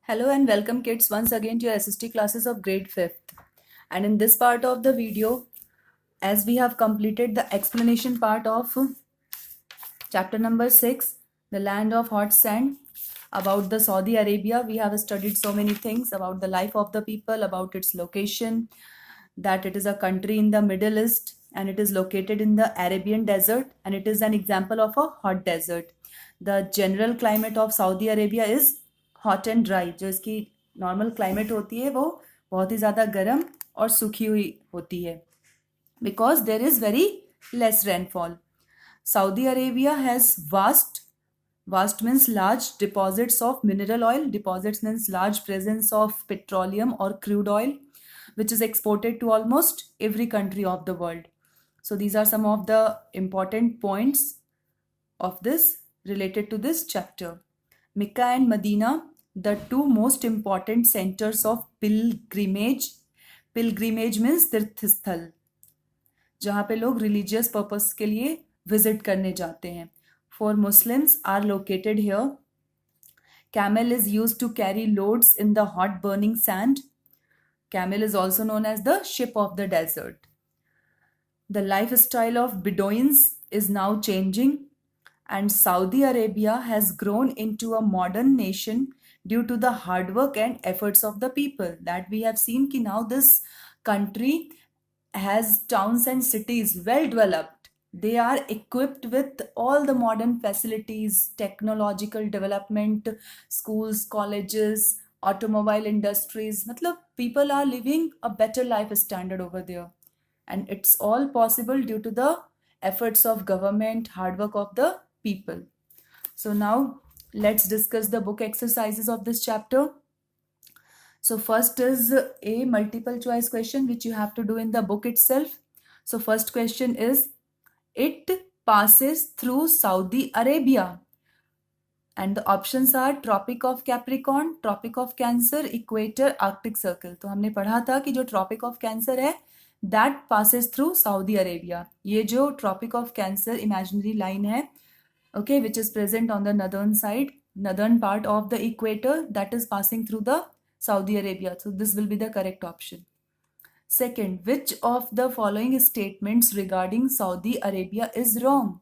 Hello and welcome kids once again to your SST classes of grade 5th. And in this part of the video, as we have completed the explanation part of chapter number 6, the land of hot sand, about the Saudi Arabia, we have studied so many things about the life of the people, about its location, that it is a country in the Middle East and it is located in the Arabian desert and it is an example of a hot desert. The general climate of Saudi Arabia is hot and dry. जो इसकी normal climate होती है वो बहुत ही ज़्यादा गर्म और सूखी हुई होती है because there is very less rainfall. Saudi Arabia has vast means large deposits of mineral oil. Deposits means large presence of petroleum or crude oil, which is exported to almost every country of the world. So these are some of the important points of this related to this chapter. Mecca and Medina, the two most important centers of pilgrimage. Pilgrimage means तीर्थस्थल, जहाँ पे लोग religious purpose के लिए visit करने जाते हैं. For Muslims are located here. Camel is used to carry loads in the hot burning sand. Camel is also known as the ship of the desert. The lifestyle of Bedouins is now changing, and Saudi Arabia has grown into a modern nation due to the hard work and efforts of the people. That we have seen कि now this country has towns and cities well developed. They are equipped with all the modern facilities, technological development, schools, colleges, automobile industries. मतलब people are living a better life standard over there. And it's all possible due to the efforts of government, hard work of the people. So now let's discuss the book exercises of this chapter. So first is a multiple choice question which you have to do in the book itself. So first question is, it passes through Saudi Arabia. And the options are Tropic of Capricorn, Tropic of Cancer, Equator, Arctic Circle. तो हमने पढ़ा था कि जो Tropic of Cancer है that passes through Saudi Arabia. ये जो Tropic of Cancer imaginary line है, okay, which is present on the northern side, northern part of the equator, that is passing through the Saudi Arabia. So this will be the correct option. Second, which of the following statements regarding Saudi Arabia is wrong?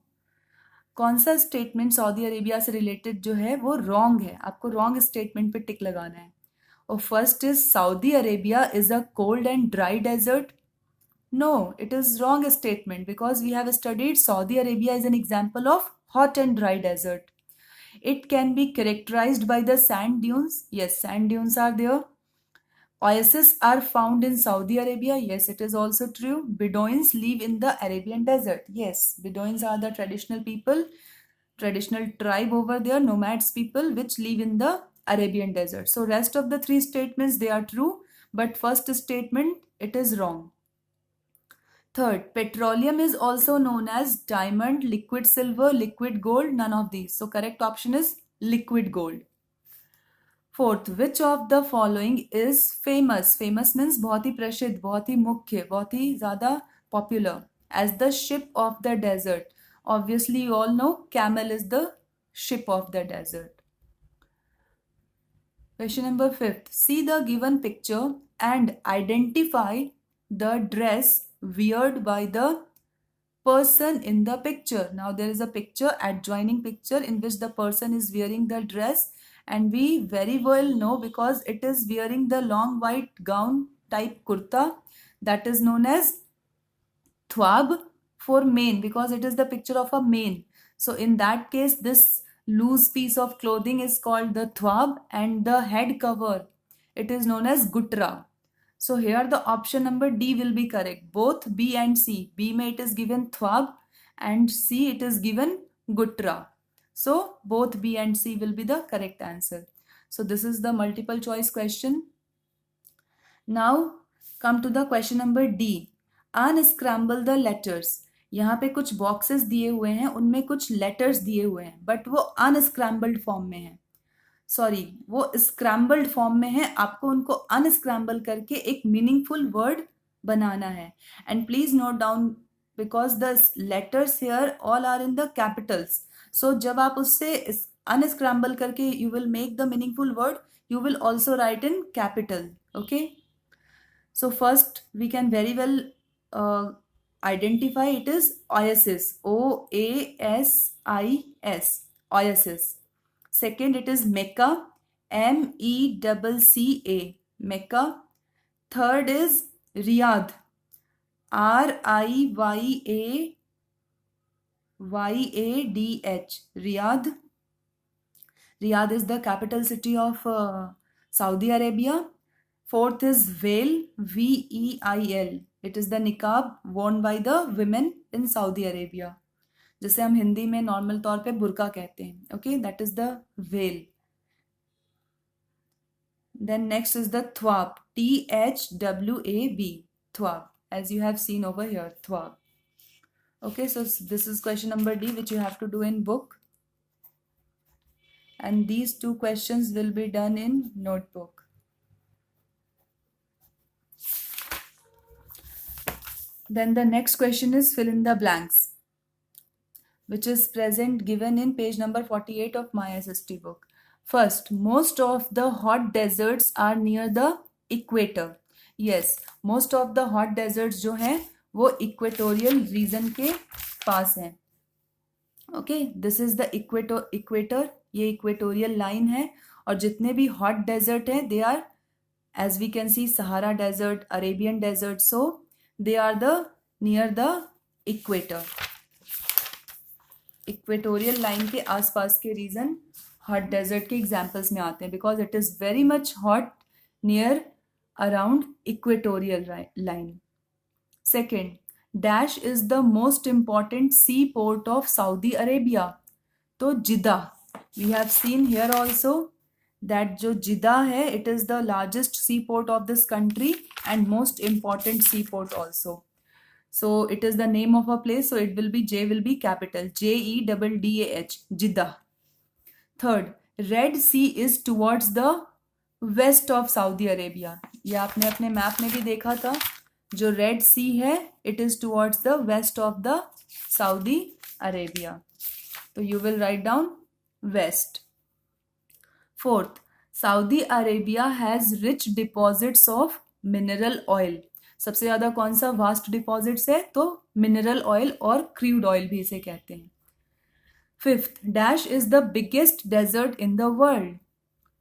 कौन सा statement Saudi Arabia से related जो है वो wrong है? आपको wrong statement पे टिक लगाना है. और first is Saudi Arabia is a cold and dry desert. No, it is wrong statement because we have studied Saudi Arabia is an example of hot and dry desert. It can be characterized by the sand dunes. Yes, sand dunes are there. Oases are found in Saudi Arabia. Yes, it is also true. Bedouins live in the Arabian desert. Yes, Bedouins are the traditional people, traditional tribe over there, nomads people which live in the Arabian desert. So rest of the three statements, they are true, but first statement, it is wrong. Third, petroleum is also known as diamond, liquid silver, liquid gold, none of these. So correct option is liquid gold. Fourth, which of the following is famous? Famous means बहुत ही प्रसिद्ध, बहुत ही मुख्य, बहुत ही ज़्यादा popular as the ship of the desert. Obviously, you all know camel is the ship of the desert. Question number 5. See the given picture and identify the dress weared by the person in the picture. Now there is a picture, adjoining picture, in which the person is wearing the dress, and we very well know because it is wearing the long white gown type kurta that is known as thwab for men, because it is the picture of a man. So in that case, this loose piece of clothing is called the thwab, and the head cover, it is known as gutra. So here the option number D will be correct. Both B and C. B में it is given thwab and C it is given gutra. So both B and C will be the correct answer. So this is the multiple choice question. Now come to the question number D. Unscramble the letters. यहाँ पे कुछ boxes दिए हुए हैं, उनमें कुछ letters दिए हुए हैं, बट वो अनस्क्रैम्बल्ड फॉर्म में है. सॉरी, वो स्क्रैम्बल्ड फॉर्म में है. आपको उनको अनस्क्रैम्बल करके एक मीनिंगफुल वर्ड बनाना है. And please note down because the letters here all are in the capitals. So जब आप उससे unscramble करके you will make the meaningful word, you will also write in capital. Okay. So first we can very well identify it is oasis. OASIS. Oasis. Second, it is Mecca. MECCA. Mecca. Third is Riyadh. RIYADH. Riyadh. Riyadh is the capital city of Saudi Arabia. Fourth is veil, VEIL. It is the niqab worn by the women in Saudi Arabia, जिसे हम हिंदी में normal तौर पे बुर्का कहते हैं. Okay, that is the veil. Then next is the thwab, THWAB, thwab, as you have seen over here, thwab. Okay, so this is question number D, which you have to do in book. And these two questions will be done in notebook. Then the next question is fill in the blanks, which is present given in page number 48 of my SST book. First, most of the hot deserts are near the equator. Yes, most of the hot deserts जो हैं वो equatorial region के पास हैं. Okay, this is the equator. ये equatorial line है और जितने भी hot desert हैं they are, as we can see, Sahara Desert, Arabian Desert. So they are the near the equator. Equatorial line के आसपास के region hot desert के examples में आते हैं because it is very much hot near around equatorial line. Second, Dash is the most important seaport of Saudi Arabia. तो Jeddah, we have seen here also that जो Jeddah है, it is the largest seaport of this country and most important seaport also. So it is the name of a place, so it will be, J will be capital, JEDDAH, Jeddah. Third, Red Sea is towards the west of Saudi Arabia. ये आपने अपने map में भी देखा था, जो Red Sea है, it is towards the west of the Saudi Arabia. So you will write down west. Fourth, Saudi Arabia has rich deposits of mineral oil. सबसे ज़्यादा कौन सा वास्ट डिपॉजिट्स है? तो मिनरल ऑयल और क्रूड ऑयल भी इसे कहते हैं. Fifth, dash is the biggest desert in the world.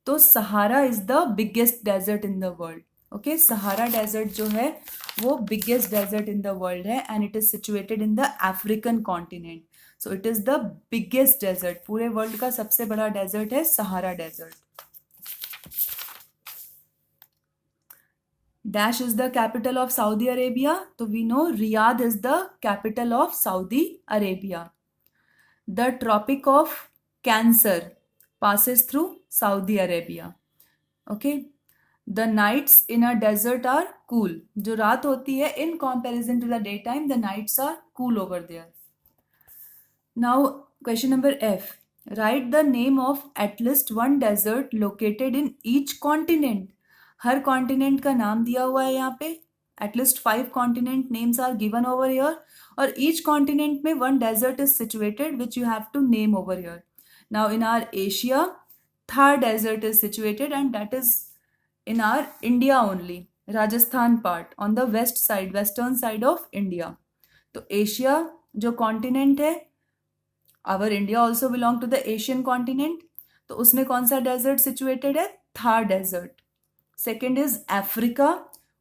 तो Sahara is the biggest desert in the world. Okay, Sahara desert जो है वो biggest desert in the world है and it is situated in the African continent. So it is the biggest desert. पूरे world का सबसे बड़ा desert है Sahara desert. Dash is the capital of Saudi Arabia. So we know Riyadh is the capital of Saudi Arabia. The Tropic of Cancer passes through Saudi Arabia. Okay. The nights in a desert are cool. जो रात होती है in comparison to the daytime, the nights are cool over there. Now question number F. Write the name of at least one desert located in each continent. हर continent का नाम दिया हुआ है यहाँ पे. At least 5 continent names are given over here और each continent में one desert is situated which you have to name over here. Now in our Asia Thar desert is situated and that is in our India only, Rajasthan part on the west side, western side of India. तो Asia जो continent है, our India also belong to the Asian continent. तो उसमें कौन सा desert situated है? Thar desert. Second is Africa,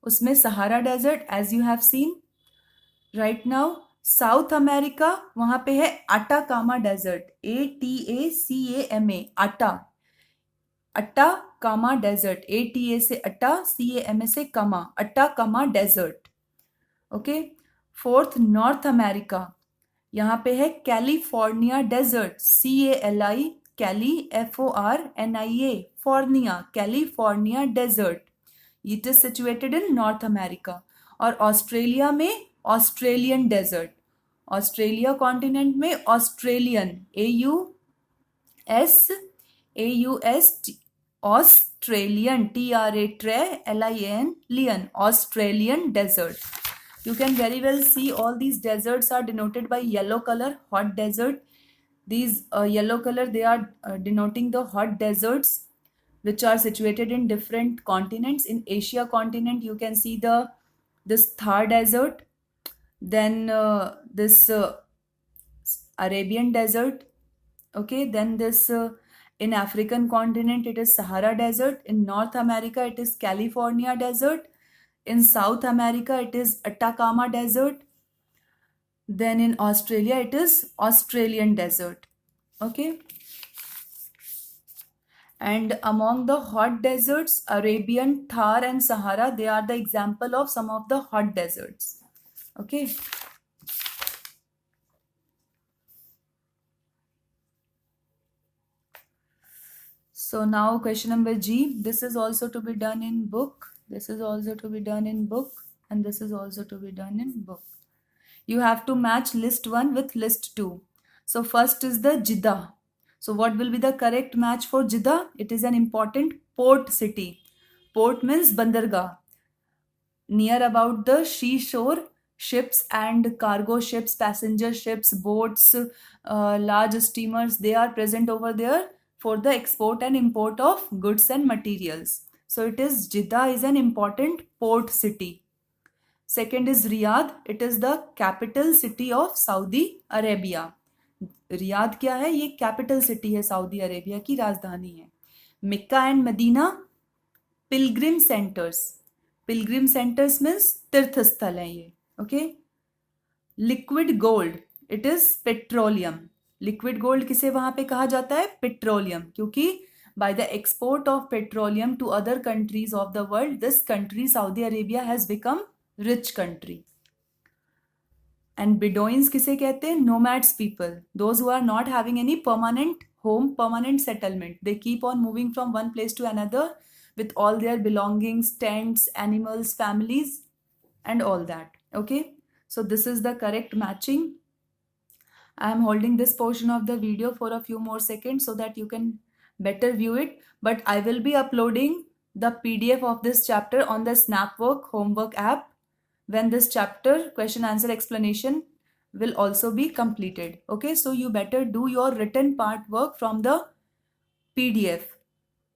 उसमें Sahara desert as you have seen right now. South America, वहां पे है Atacama desert, ATACAMA, Atacama desert, ATA से अटा, CAMA से कमा, Atacama desert. Okay. Fourth, North America, यहाँ पे है कैलिफोर्निया डेजर्ट, CALI, कैली, FORNIA, फोर्निया, California desert. It is situated in North America. और ऑस्ट्रेलिया में ऑस्ट्रेलियन डेजर्ट, ऑस्ट्रेलिया कॉन्टिनेंट में ऑस्ट्रेलियन, AUS ऑस्ट्रेलियन, TRA ट्रे, LIAN लियन, Australian desert. You can very well see all these deserts are denoted by yellow color, hot desert, These yellow color, they are denoting the hot deserts which are situated in different continents. In Asia continent, you can see this Thar Desert, then this Arabian Desert. Okay, then this in African continent it is Sahara Desert. In North America it is California Desert. In South America it is Atacama Desert. Then in Australia it is Australian Desert. Okay. And among the hot deserts, Arabian, Thar and Sahara, they are the example of some of the hot deserts. Okay. So now question number G. This is also to be done in book. This is also to be done in book. And this is also to be done in book. You have to match list 1 with list 2. So first is the Jeddah. So what will be the correct match for Jeddah? It is an important port city. Port means bandargah. Near about the seashore, ships and cargo ships, passenger ships, boats, large steamers, they are present over there for the export and import of goods and materials. So it is Jeddah is an important port city. Second is Riyadh. It is the capital city of Saudi Arabia. Riyadh क्या है? ये capital city है, Saudi Arabia की राजधानी है. Mecca and Medina pilgrim centres. Pilgrim centres means तीर्थ स्थल है ये. Okay. Liquid gold, it is petroleum. Liquid gold किसे वहां पे कहा जाता है? पेट्रोलियम. क्योंकि by the export of petroleum to other countries of the world, this country Saudi Arabia has become rich country. And Bedouins किसे कहते हैं? Nomads people. Those who are not having any permanent home, permanent settlement. They keep on moving from one place to another with all their belongings, tents, animals, families, and all that. Okay. So this is the correct matching. I am holding this portion of the video for a few more seconds so that you can better view it. But I will be uploading the PDF of this chapter on the Snapwork homework app when this chapter question answer explanation will also be completed. Okay, so you better do your written part work from the PDF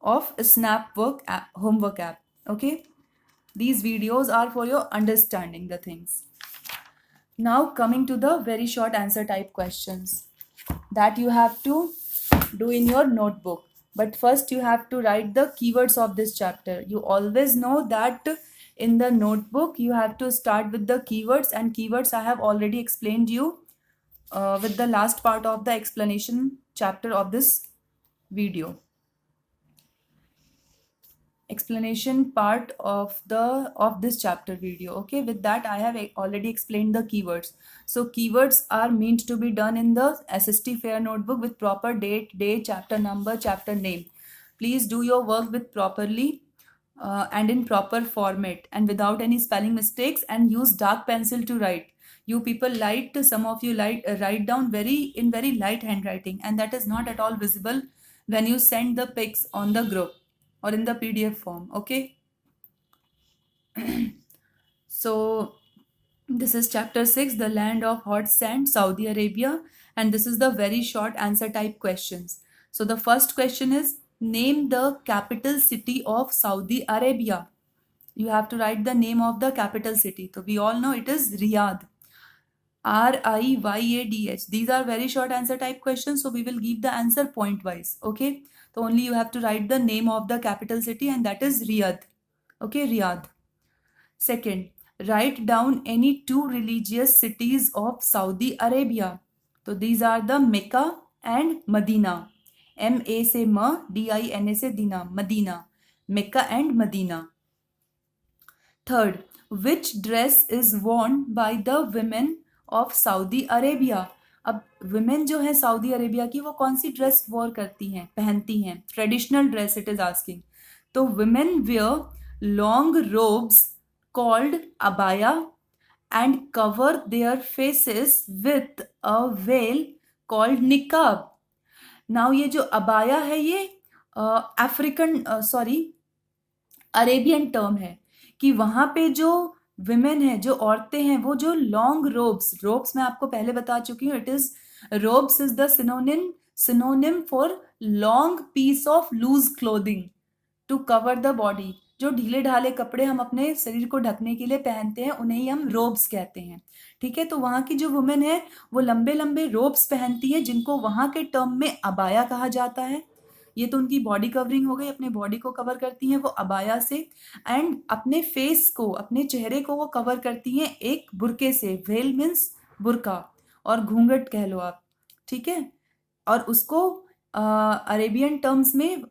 of Snapwork app, homework app. Okay, these videos are for your understanding the things. Now coming to the very short answer type questions that you have to do in your notebook. But first you have to write the keywords of this chapter. You always know that in the notebook you have to start with the keywords, and keywords I have already explained you with the last part of the explanation chapter of this video. Explanation part of this chapter video. Okay, with that I have already explained the keywords. So keywords are meant to be done in the SST Fair notebook with proper date, day, chapter number, chapter name. Please do your work with properly and in proper format and without any spelling mistakes, and use dark pencil to write. You people some of you write down in very light handwriting, and that is not at all visible when you send the pics on the group or in the PDF form. Okay. So this is chapter 6, the land of hot sand, Saudi Arabia, and this is the very short answer type questions. So the first question is, name the capital city of Saudi Arabia. You have to write the name of the capital city. So we all know it is Riyadh. RIYADH. These are very short answer type questions, so we will give the answer point wise. Okay, so only you have to write the name of the capital city, and that is Riyadh. Okay, Riyadh. Second, write down any two religious cities of Saudi Arabia. So these are the Mecca and Medina. MA से म, DINA से dina, Medina. Mecca and Medina. Third, which dress is worn by the women of Saudi Arabia? अब women जो है Saudi Arabia की, वो कौन सी dress war करती हैं, पहनती हैं? Traditional dress it is asking. तो women wear long robes called abaya and cover their faces with a veil called niqab. Now ये जो अबाया है ये अरेबियन टर्म है कि वहां पे जो विमेन है, जो औरतें हैं, वो जो लॉन्ग रोब्स मैं आपको पहले बता चुकी हूँ, it is Robes is the synonym for long piece of loose clothing to cover the body. जो ढीले ढाले कपड़े हम अपने शरीर को ढकने के लिए पहनते हैं उन्हें ही हम रोब्स कहते हैं. ठीक है, तो वहां की जो वुमेन है वो लंबे लंबे रोब्स पहनती है जिनको वहां के टर्म में अबाया कहा जाता है. ये तो उनकी बॉडी कवरिंग हो गई, अपने बॉडी को कवर करती हैं वो अबाया से. एंड अपने फेस को, अपने चेहरे को वो कवर करती हैं एक बुरके से. वेल मीन्स बुरका और घूंघट कह लो आप. ठीक है, और उसको अरेबियन टर्म्स में,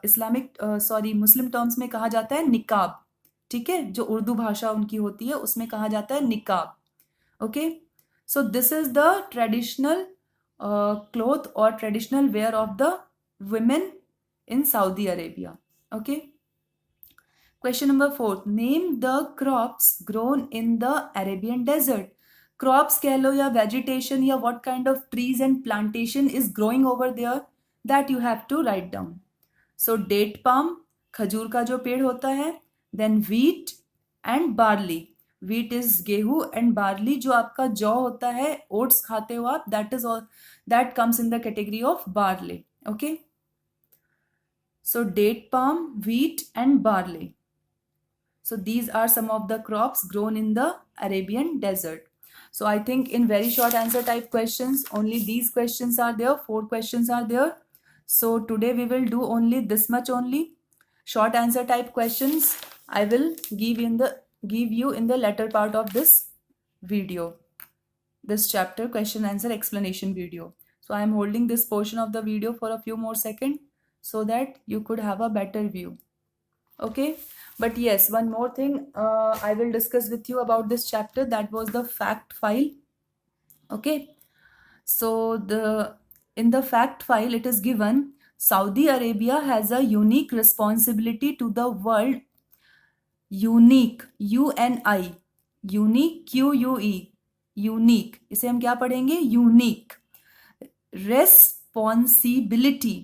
इस्लामिक मुस्लिम टर्म्स में कहा जाता है निकाब. ठीक है, जो उर्दू भाषा उनकी होती है उसमें कहा जाता है निकाब. Okay, so this is the traditional cloth और traditional wear of the women in Saudi Arabia. Okay. Question number 4. Name the crops grown in the Arabian desert. Crops कह लो या vegetation या what kind of trees and plantation is growing over there, that you have to write down. So date palm, खजूर का जो पेड़ होता है. Then wheat and barley. Wheat is गेहूं and barley जो आपका जौ होता है, oats खाते हो आप, that is all, that comes in the category of barley. Okay. So date palm, wheat and barley. So these are some of the crops grown in the Arabian desert. So I think in very short answer type questions, only these questions are there. 4 questions are there. So today we will do only this much only. Short answer type questions I will give you in the latter part of this video. This chapter question answer explanation video. So I am holding this portion of the video for a few more seconds, so that you could have a better view. Okay, but yes, one more thing I will discuss with you about this chapter, that was the fact file. Okay, so in the fact file it is given, Saudi Arabia has a unique responsibility to the world. Unique, UNI, unique, QUE, unique, इसे हम क्या पढ़ेंगे? Unique responsibility.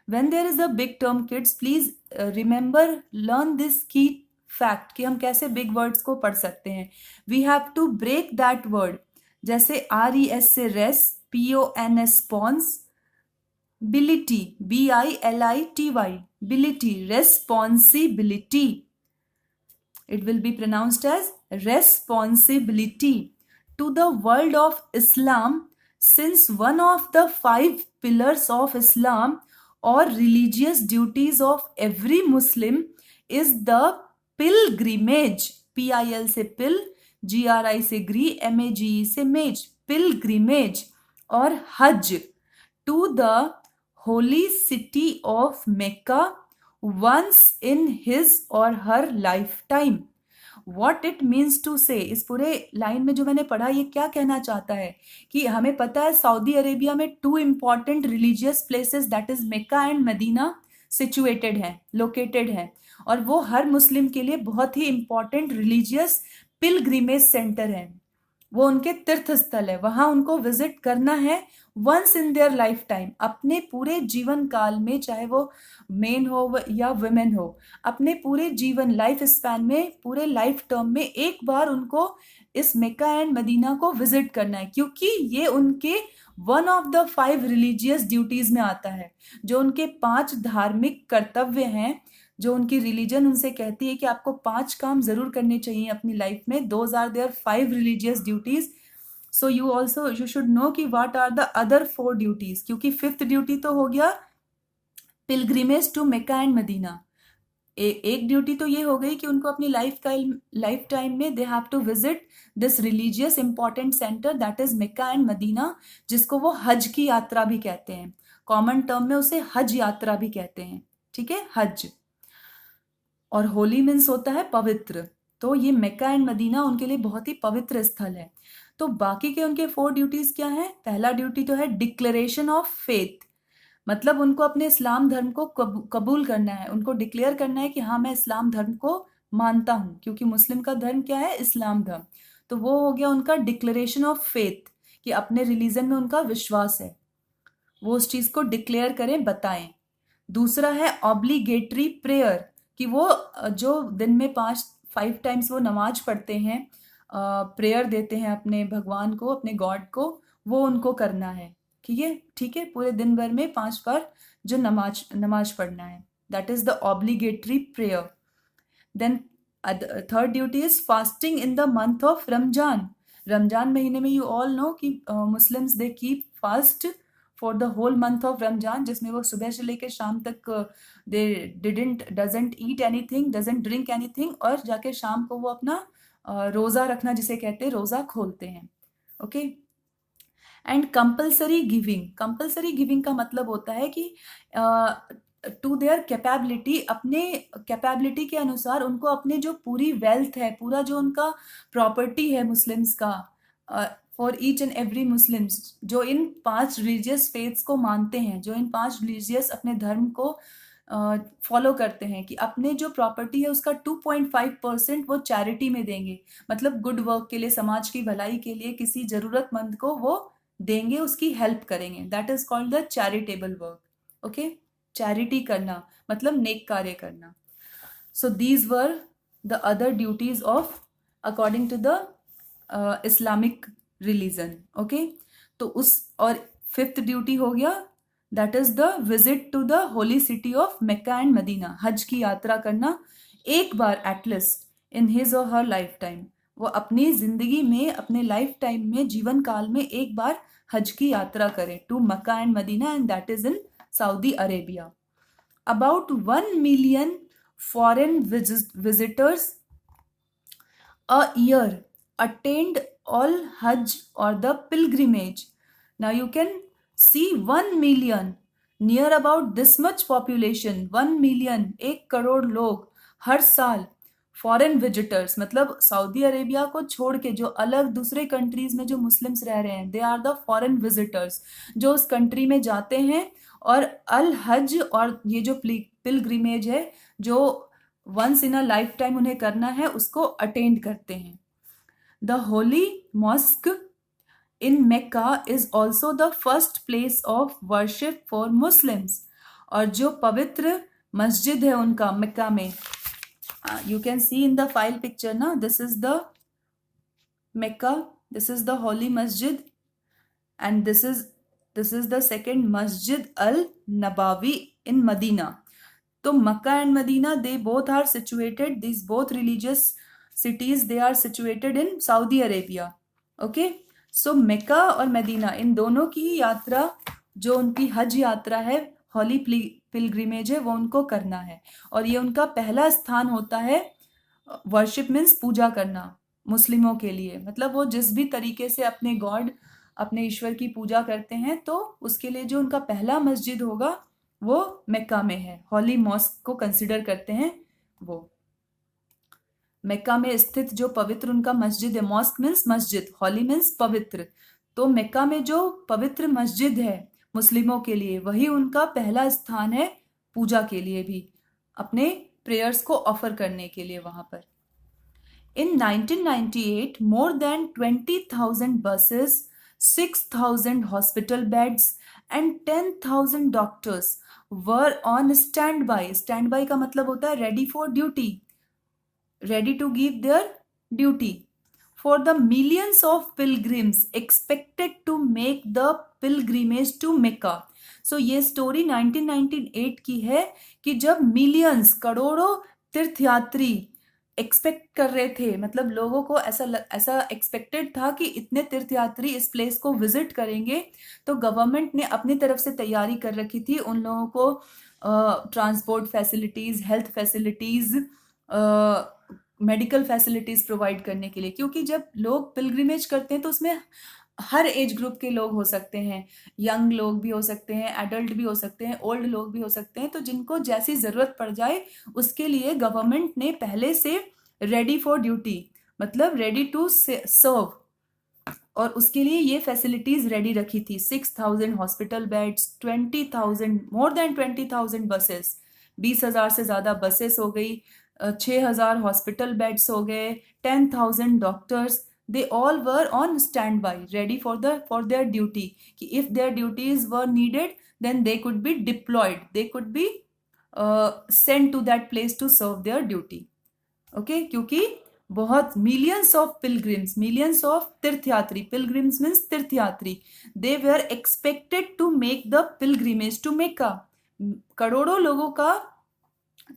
When there is a big term, kids, please remember, learn this key fact कि हम कैसे big words को पढ़ सकते हैं. We have to break that word. जैसे RES से res, PONS pons, bility, BILITY, bility, responsibility. It will be pronounced as responsibility. To the world of Islam, since one of the 5 pillars of Islam or religious duties of every Muslim is the pilgrimage. PIL से pill, GRI से gree, MAGE से mage, pilgrimage और hajj to the holy city of Mecca once in his or her lifetime. What it means to say, इस पूरे line में जो मैंने पढ़ा ये क्या कहना चाहता है कि हमें पता है सऊदी अरेबिया में 2 important religious places, that is Mecca and Medina, situated हैं, लोकेटेड हैं, और वो हर मुस्लिम के लिए बहुत ही इंपॉर्टेंट रिलीजियस पिलग्रिमेज सेंटर है. वो उनके तीर्थ स्थल है, वहां उनको विजिट करना है once in their life time. अपने पूरे जीवन काल में, चाहे वो मेन हो या वुमेन हो, अपने पूरे जीवन लाइफ स्पैन में, पूरे लाइफ टर्म में एक बार उनको इस मेक्का एंड मदीना को विजिट करना है, क्योंकि ये उनके one of the 5 religious duties में आता है. जो उनके 5 धार्मिक कर्तव्य हैं, जो उनकी रिलीजन उनसे कहती है कि आपको 5 काम जरूर करने चाहिए अपनी लाइफ में. Those are there 5 religious duties. So you should know कि what are the other 4 duties, क्योंकि 5th ड्यूटी तो हो गया pilgrimage to Mecca and Medina. एक ड्यूटी तो ये हो गई कि उनको अपनी लाइफ टाइम में they have to visit this religious important centre, that is Mecca and Medina, जिसको वो हज की यात्रा भी कहते हैं. कॉमन टर्म में उसे हज यात्रा भी कहते हैं. ठीक है, हज. और होली मीन्स होता है पवित्र. तो ये मेक्का एंड मदीना उनके लिए बहुत ही पवित्र स्थल है. तो बाकी के उनके 4 ड्यूटीज क्या हैं? पहला ड्यूटी तो है डिक्लेरेशन ऑफ फेथ, मतलब उनको अपने इस्लाम धर्म को कबूल करना है, उनको डिक्लेयर करना है कि हाँ मैं इस्लाम धर्म को मानता हूँ, क्योंकि मुस्लिम का धर्म क्या है? इस्लाम धर्म. तो वो हो गया उनका डिक्लेरेशन ऑफ फेथ, कि अपने रिलीजन में उनका विश्वास है, वो उस चीज को डिक्लेयर करें, बताएं. दूसरा है ऑब्लिगेटरी प्रेयर, कि वो जो दिन में 5 टाइम्स वो नमाज पढ़ते हैं, प्रेयर देते हैं अपने भगवान को, अपने गॉड को, वो उनको करना है. ठीक है, पूरे दिन भर में 5 बार जो नमाज पढ़ना है, that is the obligatory prayer. Then third duty is fasting in the month of Ramzan महीने में यू ऑल नो कि Muslims they keep fast for the whole month of Ramzan, जिसमें वो सुबह से लेकर शाम तक they doesn't eat anything, doesn't drink anything, और जाके शाम को वो अपना रोज़ा रखना जिसे कहते हैं, रोज़ा खोलते हैं. ओके. एंड कंपल्सरी गिविंग का मतलब होता है कि टू देयर कैपेबिलिटी, अपने कैपेबिलिटी के अनुसार उनको अपने जो पूरी वेल्थ है, पूरा जो उनका प्रॉपर्टी है मुस्लिम्स का, for each and every Muslims जो इन 5 रिलीजियस फेथ्स को मानते हैं, जो इन 5 रिलीजियस अपने धर्म को फॉलो करते हैं, कि अपने जो प्रॉपर्टी है उसका 2.5% वो चैरिटी में देंगे, मतलब गुड वर्क के लिए, समाज की भलाई के लिए किसी जरूरतमंद को वो देंगे, उसकी हेल्प करेंगे. That is called the charitable work. Okay. Charity करना मतलब नेक कार्य करना. So these were the other duties of according to the Islamic religion. Okay. तो उस और 5th ड्यूटी हो गया, that is the visit to the holy city of Mecca and Medina. हज की यात्रा करना एक बार एटलीस्ट इन हिज और हर लाइफ टाइम. वो अपनी जिंदगी में, अपने लाइफ टाइम में, जीवन काल में एक बार हज की यात्रा करे to Mecca and Medina, and that is in Saudi Arabia. About 1 million foreign visitors a year attend all Hajj or the pilgrimage. Now you can see 1 million, near about this much population, 1 million, 1 crore लोग हर साल foreign visitors, मतलब Saudi Arabia को छोड़ के जो अलग दूसरे countries में जो मुस्लिम्स रह रहे हैं, they are the foreign visitors, जो उस कंट्री में जाते हैं और अल हज और ये जो पिलग्रिमेज है जो once in a life time उन्हें करना है, उसको अटेंड करते हैं. The holy mosque in Mecca is also the first place of worship for Muslims. और जो पवित्र मस्जिद है उनका मेक्का में, you can see in the file picture na, this is the Mecca, this is the holy masjid, and this is the second Masjid al Nabawi in Medina. So Mecca and Medina, they both are situated, these both religious cities, they are situated in Saudi Arabia. Okay, so Mecca और Medina, इन दोनों की यात्रा, जो उनकी हज यात्रा है, हॉली pilgrimage है, वो उनको करना है. और ये उनका पहला स्थान होता है. वर्शिप मीन्स पूजा करना मुस्लिमों के लिए, मतलब वो जिस भी तरीके से अपने गॉड, अपने ईश्वर की पूजा करते हैं, तो उसके लिए जो उनका पहला मस्जिद होगा वो मेक्का में है. हॉली मॉस्क को कंसिडर करते हैं वो. मेक्का में स्थित जो पवित्र उनका मस्जिद है, मॉस्क मीन्स मस्जिद, हॉली मीन्स पवित्र, तो मेक्का में जो पवित्र मस्जिद है मुस्लिमों के लिए, वही उनका पहला स्थान है पूजा के लिए भी, अपने प्रेयर्स को ऑफर करने के लिए वहां पर. इन 1998 more than 20,000 buses, 6,000 hospital beds and 10,000 doctors were on stand by. Stand by का मतलब होता है ready for duty, ready to give their duty for the millions of pilgrims expected to make the pilgrimage to Mecca. So ये story 1998 की है कि जब millions, करोड़ों तीर्थयात्री एक्सपेक्ट कर रहे थे, मतलब लोगों को ऐसा एक्सपेक्टेड था कि इतने तीर्थयात्री इस प्लेस को विजिट करेंगे, तो गवर्नमेंट ने अपनी तरफ से तैयारी कर रखी थी उन लोगों को transport facilities, health facilities, medical facilities provide करने के लिए. क्योंकि जब लोग पिलग्रिमेज करते हैं तो उसमें हर एज ग्रुप के लोग हो सकते हैं, यंग लोग भी हो सकते हैं, एडल्ट भी हो सकते हैं, ओल्ड लोग भी हो सकते हैं, तो जिनको जैसी जरूरत पड़ जाए उसके लिए गवर्नमेंट ने पहले से रेडी फॉर ड्यूटी, मतलब रेडी टू सर्व, और उसके लिए ये फैसिलिटीज रेडी रखी थी. 6,000 hospital beds, 20,000, more than 20,000 buses, 20,000 से ज्यादा बसेस हो गई, 6,000 हॉस्पिटल बेड्स हो गए, 10,000 doctors, they all were on standby, ready for their duty, कि if their duties were needed then they could be deployed, they could be sent to that place to serve their duty. Okay, क्योंकि बहुत millions of pilgrims, millions of तीर्थयात्री, pilgrims means तीर्थयात्री, they were expected to make the pilgrimage to Mecca. करोड़ों लोगों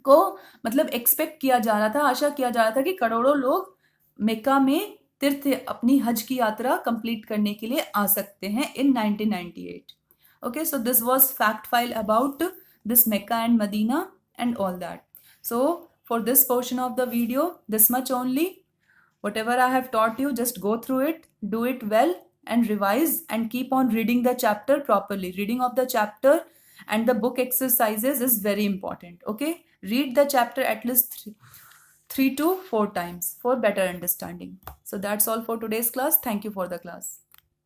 को मतलब expect किया जा रहा था, आशा किया जा रहा था कि करोड़ों लोग मेक्का में तीर्थ अपनी हज की यात्रा कंप्लीट करने के लिए आ सकते हैं in 1998. Okay, so this was fact file about this Mecca and Medina and all that. So for this portion of the video, this much only. Whatever I have taught you, just go through it, do it well, and revise, and keep on reading the chapter properly. Reading of the chapter and the book exercises is very important. Okay, read the chapter at least 3 to 4 times for better understanding. So that's all for today's class. Thank you for the class.